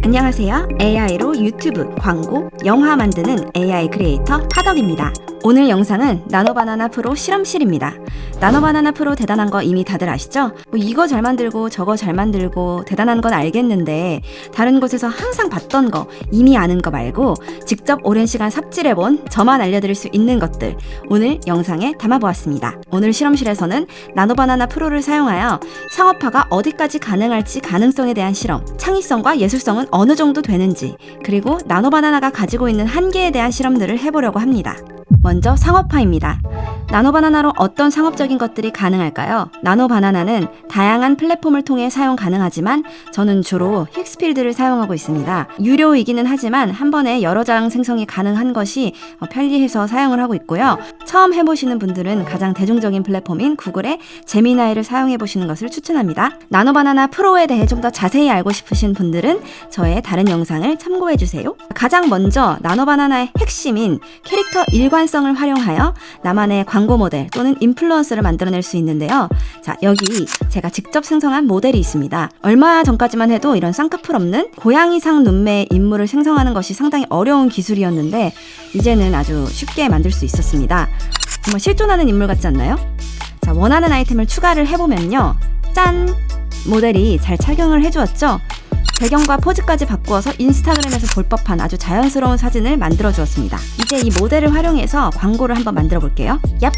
안녕하세요. AI로 유튜브, 광고, 영화 만드는 AI 크리에이터 하덕입니다. 오늘 영상은 나노바나나 프로 실험실입니다. 나노바나나 프로 대단한 거 이미 다들 아시죠? 이거 잘 만들고 저거 잘 만들고 대단한 건 알겠는데 다른 곳에서 항상 봤던 거, 이미 아는 거 말고 직접 오랜 시간 삽질해본 저만 알려드릴 수 있는 것들 오늘 영상에 담아보았습니다. 오늘 실험실에서는 나노바나나 프로를 사용하여 상업화가 어디까지 가능할지 가능성에 대한 실험, 창의성과 예술성은 어느 정도 되는지, 그리고 나노바나나가 가지고 있는 한계에 대한 실험들을 해보려고 합니다. 먼저 상업화입니다. 나노바나나로 어떤 상업적인 것들이 가능할까요? 나노바나나는 다양한 플랫폼을 통해 사용 가능하지만 저는 주로 힉스필드를 사용하고 있습니다. 유료이기는 하지만 한 번에 여러 장 생성이 가능한 것이 편리해서 사용을 하고 있고요. 처음 해보시는 분들은 가장 대중적인 플랫폼인 구글의 제미나이를 사용해보시는 것을 추천합니다. 나노바나나 프로에 대해 좀 더 자세히 알고 싶으신 분들은 저의 다른 영상을 참고해주세요. 가장 먼저 나노바나나의 핵심인 캐릭터 일관성을 활용하여 나만의 광고 모델 또는 인플루언서를 만들어낼 수 있는데요. 자, 여기 제가 직접 생성한 모델이 있습니다. 얼마 전까지만 해도 이런 쌍꺼풀 없는 고양이상 눈매의 인물을 생성하는 것이 상당히 어려운 기술이었는데 이제는 아주 쉽게 만들 수 있었습니다. 정말 실존하는 인물 같지 않나요? 자, 원하는 아이템을 추가를 해보면요. 짠! 모델이 잘 착용을 해주었죠? 배경과 포즈까지 바꾸어서 인스타그램에서 볼 법한 아주 자연스러운 사진을 만들어 주었습니다. 이제 이 모델을 활용해서 광고를 한번 만들어 볼게요. 얍!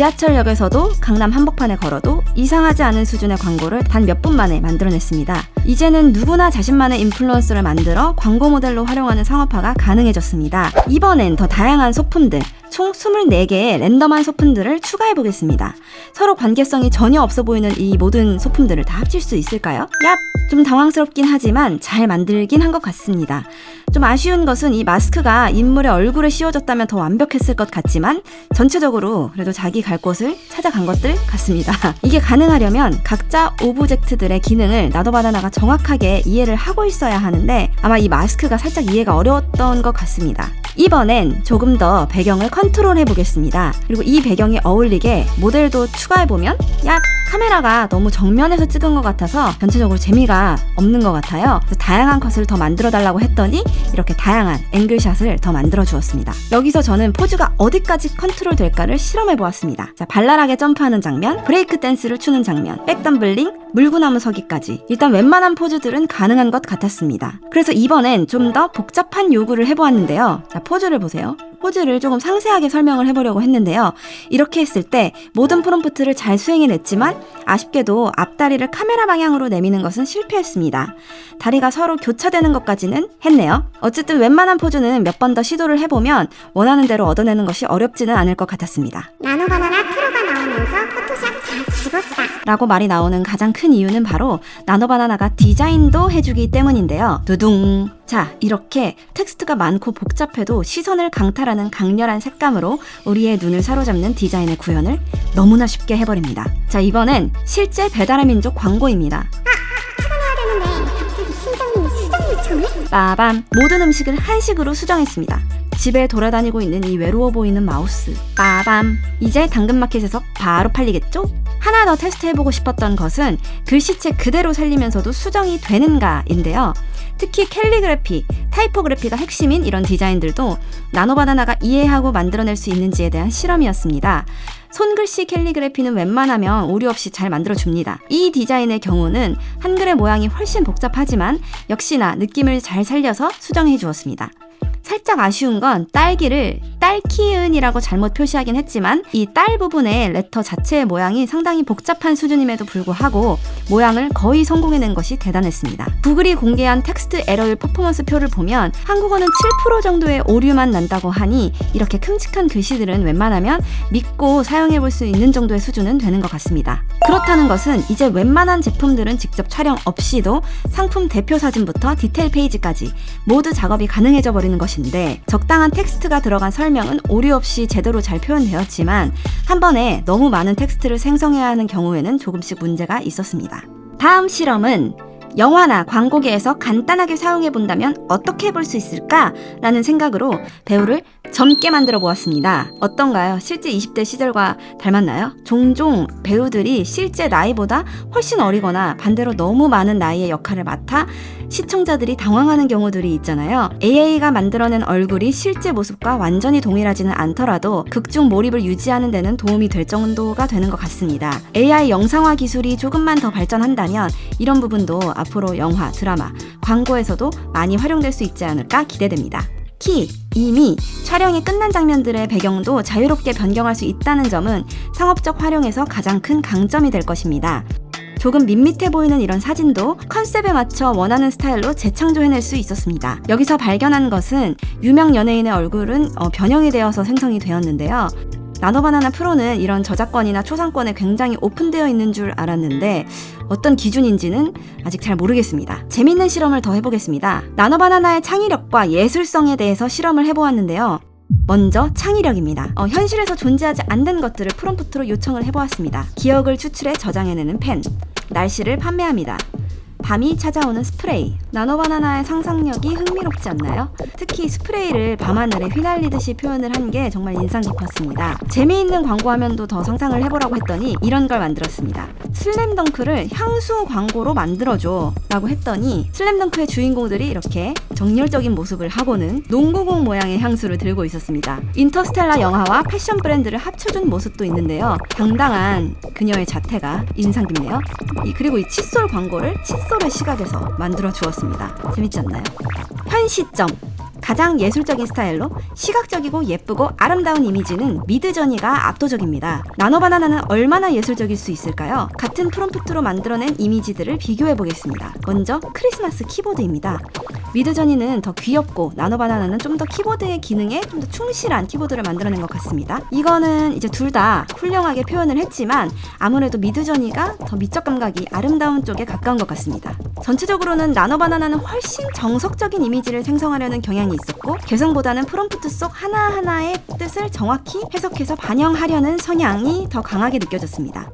지하철역에서도 강남 한복판에 걸어도 이상하지 않은 수준의 광고를 단 몇 분 만에 만들어냈습니다. 이제는 누구나 자신만의 인플루언서를 만들어 광고 모델로 활용하는 상업화가 가능해졌습니다. 이번엔 더 다양한 소품들, 총 24개의 랜덤한 소품들을 추가해 보겠습니다. 서로 관계성이 전혀 없어 보이는 이 모든 소품들을 다 합칠 수 있을까요? 얍! 좀 당황스럽긴 하지만 잘 만들긴 한 것 같습니다. 좀 아쉬운 것은 이 마스크가 인물의 얼굴에 씌워졌다면 더 완벽했을 것 같지만 전체적으로 그래도 자기 갈 곳을 찾아간 것들 같습니다. 이게 가능하려면 각자 오브젝트들의 기능을 나노바나나가 정확하게 이해를 하고 있어야 하는데 아마 이 마스크가 살짝 이해가 어려웠던 것 같습니다. 이번엔 조금 더 배경을 컨트롤해 보겠습니다. 그리고 이 배경에 어울리게 모델도 추가해보면 야! 카메라가 너무 정면에서 찍은 것 같아서 전체적으로 재미가 없는 것 같아요. 그래서 다양한 컷을 더 만들어 달라고 했더니 이렇게 다양한 앵글샷을 더 만들어 주었습니다. 여기서 저는 포즈가 어디까지 컨트롤 될까를 실험해 보았습니다. 자, 발랄하게 점프하는 장면, 브레이크 댄스를 추는 장면, 백덤블링, 물구나무 서기까지 일단 웬만한 포즈들은 가능한 것 같았습니다. 그래서 이번엔 좀 더 복잡한 요구를 해보았는데요. 자, 포즈를 보세요. 포즈를 조금 상세하게 설명을 해보려고 했는데요. 이렇게 했을 때 모든 프롬프트를 잘 수행해냈지만 아쉽게도 앞다리를 카메라 방향으로 내미는 것은 실패했습니다. 다리가 서로 교차되는 것까지는 했네요. 어쨌든 웬만한 포즈는 몇 번 더 시도를 해보면 원하는 대로 얻어내는 것이 어렵지는 않을 것 같았습니다. 나노바나나 프로가 나오면서 포토샵 잘 죽었다 라고 말이 나오는 가장 큰 이유는 바로 나노바나나가 디자인도 해주기 때문인데요. 두둥! 자, 이렇게 텍스트가 많고 복잡해도 시선을 강탈하는 강렬한 색감으로 우리의 눈을 사로잡는 디자인의 구현을 너무나 쉽게 해버립니다. 자, 이번엔 실제 배달의 민족 광고입니다. 출근해야 되는데 갑자기 팀장님이 수정 요청을? 빠밤! 모든 음식을 한식으로 수정했습니다. 집에 돌아다니고 있는 이 외로워 보이는 마우스. 빠밤! 이제 당근마켓에서 바로 팔리겠죠? 하나 더 테스트해보고 싶었던 것은 글씨체 그대로 살리면서도 수정이 되는가인데요. 특히 캘리그래피, 타이포그래피가 핵심인 이런 디자인들도 나노바나나가 이해하고 만들어낼 수 있는지에 대한 실험이었습니다. 손글씨 캘리그래피는 웬만하면 오류 없이 잘 만들어줍니다. 이 디자인의 경우는 한글의 모양이 훨씬 복잡하지만 역시나 느낌을 잘 살려서 수정해 주었습니다. 살짝 아쉬운 건 딸기를 딸키은이라고 잘못 표시하긴 했지만 이 딸 부분의 레터 자체의 모양이 상당히 복잡한 수준임에도 불구하고 모양을 거의 성공해낸 것이 대단했습니다. 구글이 공개한 텍스트 에러율 퍼포먼스 표를 보면 한국어는 7% 정도의 오류만 난다고 하니 이렇게 큼직한 글씨들은 웬만하면 믿고 사용해볼 수 있는 정도의 수준은 되는 것 같습니다. 그렇다는 것은 이제 웬만한 제품들은 직접 촬영 없이도 상품 대표 사진부터 디테일 페이지까지 모두 작업이 가능해져 버리는 것인데 적당한 텍스트가 들어간 설명은 오류 없이 제대로 잘 표현되었지만 한 번에 너무 많은 텍스트를 생성해야 하는 경우에는 조금씩 문제가 있었습니다. 다음 실험은 영화나 광고계에서 간단하게 사용해본다면 어떻게 해볼 수 있을까? 라는 생각으로 배우를 젊게 만들어 보았습니다. 어떤가요? 실제 20대 시절과 닮았나요? 종종 배우들이 실제 나이보다 훨씬 어리거나 반대로 너무 많은 나이의 역할을 맡아 시청자들이 당황하는 경우들이 있잖아요. AI가 만들어낸 얼굴이 실제 모습과 완전히 동일하지는 않더라도 극중 몰입을 유지하는 데는 도움이 될 정도가 되는 것 같습니다. AI 영상화 기술이 조금만 더 발전한다면 이런 부분도 앞으로 영화, 드라마, 광고에서도 많이 활용될 수 있지 않을까 기대됩니다. 이미 촬영이 끝난 장면들의 배경도 자유롭게 변경할 수 있다는 점은 상업적 활용에서 가장 큰 강점이 될 것입니다. 조금 밋밋해 보이는 이런 사진도 컨셉에 맞춰 원하는 스타일로 재창조해낼 수 있었습니다. 여기서 발견한 것은 유명 연예인의 얼굴은 변형이 되어서 생성이 되었는데요. 나노바나나 프로는 이런 저작권이나 초상권에 굉장히 오픈되어 있는 줄 알았는데 어떤 기준인지는 아직 잘 모르겠습니다. 재밌는 실험을 더 해보겠습니다. 나노바나나의 창의력과 예술성에 대해서 실험을 해보았는데요. 먼저 창의력입니다. 현실에서 존재하지 않는 것들을 프롬프트로 요청을 해보았습니다. 기억을 추출해 저장해내는 펜, 날씨를 판매합니다. 밤이 찾아오는 스프레이. 나노바나나의 상상력이 흥미롭지 않나요? 특히 스프레이를 밤하늘에 휘날리듯이 표현을 한 게 정말 인상 깊었습니다. 재미있는 광고 화면도 더 상상을 해보라고 했더니 이런 걸 만들었습니다. 슬램덩크를 향수 광고로 만들어줘 라고 했더니 슬램덩크의 주인공들이 이렇게 정열적인 모습을 하고는 농구공 모양의 향수를 들고 있었습니다. 인터스텔라 영화와 패션 브랜드를 합쳐준 모습도 있는데요. 당당한 그녀의 자태가 인상 깊네요. 그리고 이 칫솔 광고를 칫솔의 시각에서 만들어 주었습니다. 재밌지 않나요? 현 시점 가장 예술적인 스타일로 시각적이고 예쁘고 아름다운 이미지는 미드저니가 압도적입니다. 나노바나나는 얼마나 예술적일 수 있을까요? 같은 프롬프트로 만들어낸 이미지들을 비교해 보겠습니다. 먼저 크리스마스 키보드입니다. 미드저니는 더 귀엽고 나노바나나는 좀 더 키보드의 기능에 좀 더 충실한 키보드를 만들어낸 것 같습니다. 이거는 이제 둘 다 훌륭하게 표현을 했지만 아무래도 미드저니가 더 미적 감각이 아름다운 쪽에 가까운 것 같습니다. 전체적으로는 나노바나나는 훨씬 정석적인 이미지를 생성하려는 경향이 있었고 개성보다는 프롬프트 속 하나하나의 뜻을 정확히 해석해서 반영하려는 성향이 더 강하게 느껴졌습니다.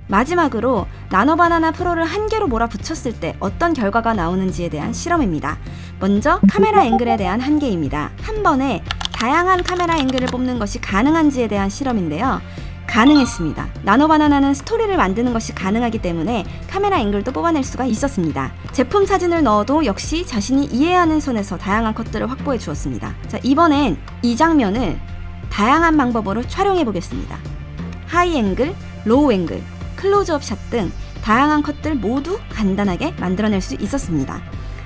마지막으로 나노바나나 프로를 한 개로 몰아붙였을 때 어떤 결과가 나오는지에 대한 실험입니다. 먼저 카메라 앵글에 대한 한계입니다. 한 번에 다양한 카메라 앵글을 뽑는 것이 가능한지에 대한 실험인데요. 가능했습니다. 나노바나나는 스토리를 만드는 것이 가능하기 때문에 카메라 앵글도 뽑아낼 수가 있었습니다. 제품 사진을 넣어도 역시 자신이 이해하는 선에서 다양한 컷들을 확보해 주었습니다. 자, 이번엔 이 장면을 다양한 방법으로 촬영해 보겠습니다. 하이 앵글, 로우 앵글, 클로즈업 샷 등 다양한 컷들 모두 간단하게 만들어낼 수 있었습니다.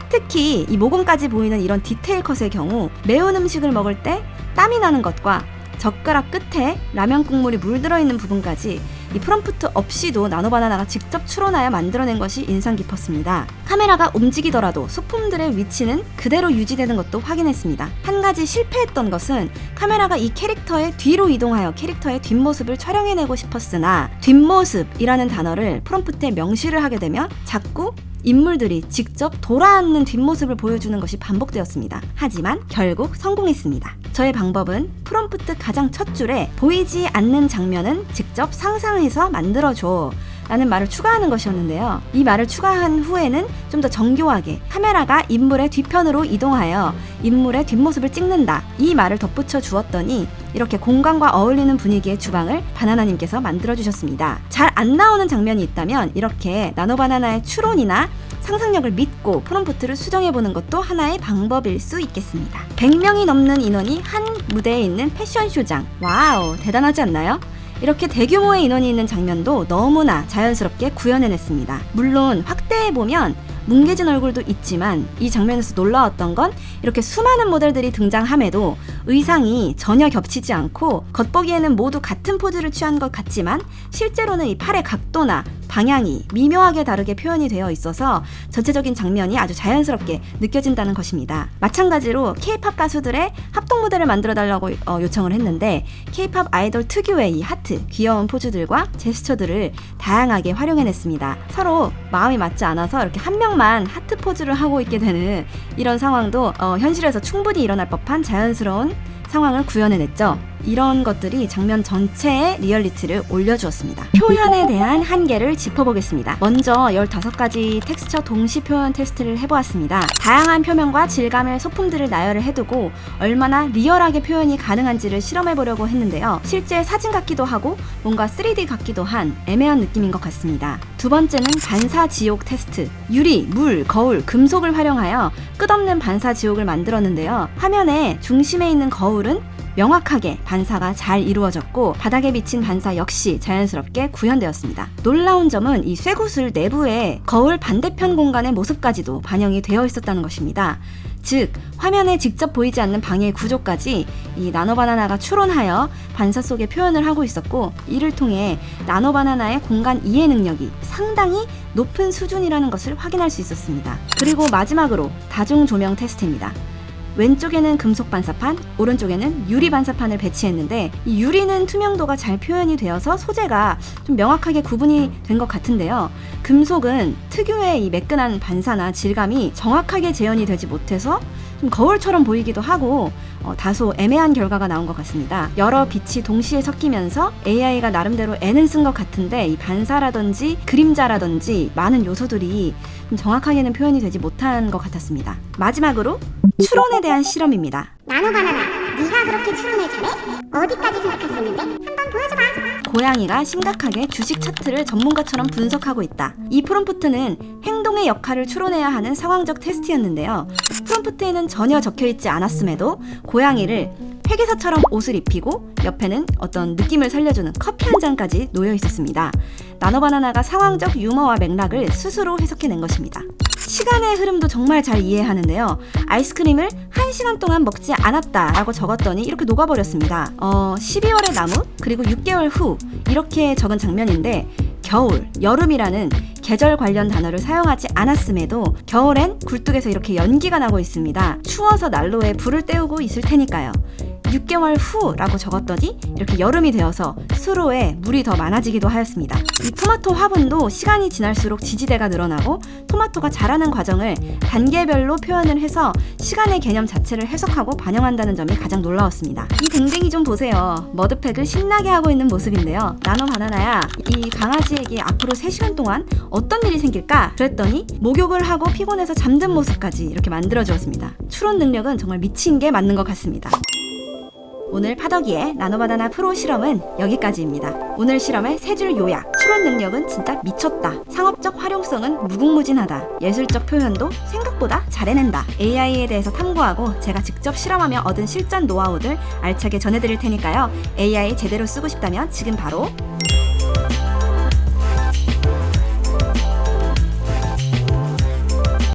특히 이 모공까지 보이는 이런 디테일 컷의 경우 매운 음식을 먹을 때 땀이 나는 것과 젓가락 끝에 라면 국물이 물들어 있는 부분까지 이 프롬프트 없이도 나노바나나가 직접 추론하여 만들어낸 것이 인상 깊었습니다. 카메라가 움직이더라도 소품들의 위치는 그대로 유지되는 것도 확인했습니다. 한 가지 실패했던 것은 카메라가 이 캐릭터의 뒤로 이동하여 캐릭터의 뒷모습을 촬영해내고 싶었으나 뒷모습이라는 단어를 프롬프트에 명시를 하게 되면 자꾸 인물들이 직접 돌아앉는 뒷모습을 보여주는 것이 반복되었습니다. 하지만 결국 성공했습니다. 저의 방법은 프롬프트 가장 첫 줄에 보이지 않는 장면은 직접 상상해서 만들어줘 라는 말을 추가하는 것이었는데요. 이 말을 추가한 후에는 좀 더 정교하게 카메라가 인물의 뒤편으로 이동하여 인물의 뒷모습을 찍는다 이 말을 덧붙여 주었더니 이렇게 공간과 어울리는 분위기의 주방을 바나나님께서 만들어주셨습니다. 잘 안 나오는 장면이 있다면 이렇게 나노바나나의 추론이나 상상력을 믿고 프롬프트를 수정해보는 것도 하나의 방법일 수 있겠습니다. 100명이 넘는 인원이 한 무대에 있는 패션쇼장. 와우, 대단하지 않나요? 이렇게 대규모의 인원이 있는 장면도 너무나 자연스럽게 구현해냈습니다. 물론 확대해보면 뭉개진 얼굴도 있지만 이 장면에서 놀라웠던 건 이렇게 수많은 모델들이 등장함에도 의상이 전혀 겹치지 않고 겉보기에는 모두 같은 포즈를 취한 것 같지만 실제로는 이 팔의 각도나 방향이 미묘하게 다르게 표현이 되어 있어서 전체적인 장면이 아주 자연스럽게 느껴진다는 것입니다. 마찬가지로 K-POP 가수들의 합동 무대를 만들어달라고 요청을 했는데 K-POP 아이돌 특유의 이 하트, 귀여운 포즈들과 제스처들을 다양하게 활용해냈습니다. 서로 마음이 맞지 않아서 이렇게 한 명만 하트 포즈를 하고 있게 되는 이런 상황도 현실에서 충분히 일어날 법한 자연스러운 상황을 구현해냈죠. 이런 것들이 장면 전체의 리얼리티를 올려주었습니다. 표현에 대한 한계를 짚어보겠습니다. 먼저 15가지 텍스처 동시 표현 테스트를 해보았습니다. 다양한 표면과 질감의 소품들을 나열을 해두고 얼마나 리얼하게 표현이 가능한지를 실험해보려고 했는데요. 실제 사진 같기도 하고 뭔가 3D 같기도 한 애매한 느낌인 것 같습니다. 두 번째는 반사지옥 테스트. 유리, 물, 거울, 금속을 활용하여 끝없는 반사지옥을 만들었는데요. 화면의 중심에 있는 거울은 명확하게 반사가 잘 이루어졌고 바닥에 비친 반사 역시 자연스럽게 구현되었습니다. 놀라운 점은 이 쇠구슬 내부에 거울 반대편 공간의 모습까지도 반영이 되어 있었다는 것입니다. 즉, 화면에 직접 보이지 않는 방의 구조까지 이 나노바나나가 추론하여 반사 속에 표현을 하고 있었고, 이를 통해 나노바나나의 공간 이해 능력이 상당히 높은 수준이라는 것을 확인할 수 있었습니다. 그리고 마지막으로 다중 조명 테스트입니다. 왼쪽에는 금속 반사판, 오른쪽에는 유리 반사판을 배치했는데 이 유리는 투명도가 잘 표현이 되어서 소재가 좀 명확하게 구분이 된 것 같은데요. 금속은 특유의 이 매끈한 반사나 질감이 정확하게 재현이 되지 못해서 좀 거울처럼 보이기도 하고 다소 애매한 결과가 나온 것 같습니다. 여러 빛이 동시에 섞이면서 AI가 나름대로 애는 쓴 것 같은데 이 반사라든지 그림자라든지 많은 요소들이 좀 정확하게는 표현이 되지 못한 것 같았습니다. 마지막으로 추론에 대한 실험입니다. 나노바나나, 네가 그렇게 추론을 잘해? 어디까지 생각했었는데? 한번 보여줘봐. 고양이가 심각하게 주식 차트를 전문가처럼 분석하고 있다. 이 프롬프트는 행동의 역할을 추론해야 하는 상황적 테스트였는데요. 프롬프트에는 전혀 적혀있지 않았음에도 고양이를 회계사처럼 옷을 입히고 옆에는 어떤 느낌을 살려주는 커피 한 잔까지 놓여 있었습니다. 나노바나나가 상황적 유머와 맥락을 스스로 해석해낸 것입니다. 시간의 흐름도 정말 잘 이해하는데요. 아이스크림을 1시간 동안 먹지 않았다 라고 적었더니 이렇게 녹아버렸습니다. 12월의 나무, 그리고 6개월 후 이렇게 적은 장면인데 겨울, 여름이라는 계절 관련 단어를 사용하지 않았음에도 겨울엔 굴뚝에서 이렇게 연기가 나고 있습니다. 추워서 난로에 불을 때우고 있을 테니까요. 6개월 후라고 적었더니 이렇게 여름이 되어서 수로에 물이 더 많아지기도 하였습니다. 이 토마토 화분도 시간이 지날수록 지지대가 늘어나고 토마토가 자라는 과정을 단계별로 표현을 해서 시간의 개념 자체를 해석하고 반영한다는 점이 가장 놀라웠습니다. 이 댕댕이 좀 보세요. 머드팩을 신나게 하고 있는 모습인데요. 나노바나나야, 이 강아지에게 앞으로 3시간 동안 어떤 일이 생길까? 그랬더니 목욕을 하고 피곤해서 잠든 모습까지 이렇게 만들어주었습니다. 추론 능력은 정말 미친 게 맞는 것 같습니다. 오늘 파덕이의 나노바나나 프로 실험은 여기까지입니다. 오늘 실험의 3줄 요약. 추론 능력은 진짜 미쳤다. 상업적 활용성은 무궁무진하다. 예술적 표현도 생각보다 잘 해낸다. AI에 대해서 탐구하고 제가 직접 실험하며 얻은 실전 노하우들 알차게 전해드릴 테니까요. AI 제대로 쓰고 싶다면 지금 바로